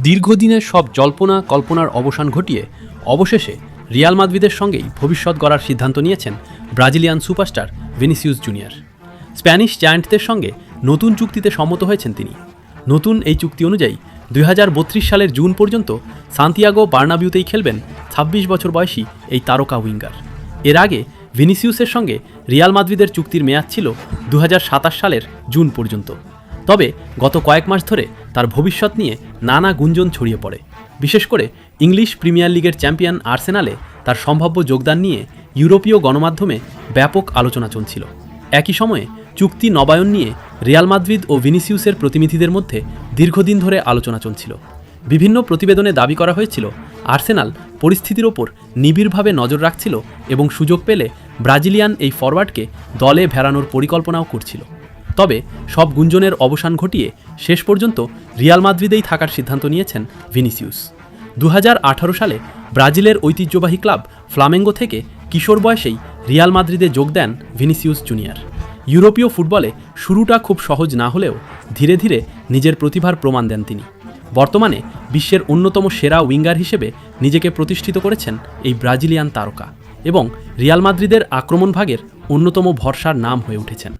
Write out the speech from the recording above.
দীর্ঘদিনের সব জল্পনা কল্পনার অবসান ঘটিয়ে অবশেষে রিয়াল মাদ্রিদের সঙ্গেই ভবিষ্যৎ গড়ার সিদ্ধান্ত নিয়েছেন Brazilian superstar Vinicius Junior. Spanish জায়ান্টদের সঙ্গে নতুন চুক্তিতে সম্মত হয়েছেন তিনি। নতুন এই চুক্তি অনুযায়ী 2032 সালের জুন পর্যন্ত সান্তিয়াগো বার্নাবিউতেই খেলবেন 26 বছর বয়সী এই তারকা উইঙ্গার। এর আগে ভিনিসিয়াসের সঙ্গে রিয়াল মাদ্রিদের চুক্তির মেয়াদ ছিল 2027 সালের জুন পর্যন্ত। তবে গত কয়েক মাস ধরে তার ভবিষ্যৎ নিয়ে নানা গুঞ্জন ছড়িয়ে পড়ে। বিশেষ করে ইংলিশ প্রিমিয়ার লিগের চ্যাম্পিয়ন আর্সেনালে তার সম্ভাব্য যোগদান নিয়ে ইউরোপীয় গণমাধ্যমে ব্যাপক আলোচনা চলছিল। একই সময়ে চুক্তি নবায়ন নিয়ে রিয়াল মাদ্রিদ ও ভিনিসিয়াসের প্রতিনিধিদের মধ্যে দীর্ঘদিন ধরে আলোচনা চলছিল। বিভিন্ন প্রতিবেদনে দাবি করা হয়েছিল আর্সেনাল পরিস্থিতির ওপর নিবিড়ভাবে নজর রাখছিল এবং সুযোগ পেলে ব্রাজিলিয়ান এই ফরওয়ার্ডকে দলে ভেড়ানোর পরিকল্পনাও করছিল। তবে সব গুঞ্জনের অবসান ঘটিয়ে শেষ পর্যন্ত রিয়াল মাদ্রিদেই থাকার সিদ্ধান্ত নিয়েছেন ভিনিসিয়াস। 2018 সালে ব্রাজিলের ঐতিহ্যবাহী ক্লাব ফ্লামেঙ্গো থেকে কিশোর বয়সেই রিয়াল মাদ্রিদে যোগ দেন ভিনিসিয়াস জুনিয়র। ইউরোপীয় ফুটবলে শুরুটা খুব সহজ না হলেও ধীরে ধীরে নিজের প্রতিভার প্রমাণ দেন তিনি। বর্তমানে বিশ্বের অন্যতম সেরা উইঙ্গার হিসেবে নিজেকে প্রতিষ্ঠিত করেছেন এই ব্রাজিলিয়ান তারকা এবং রিয়াল মাদ্রিদের আক্রমণভাগের অন্যতম ভরসার নাম হয়ে উঠেছেন।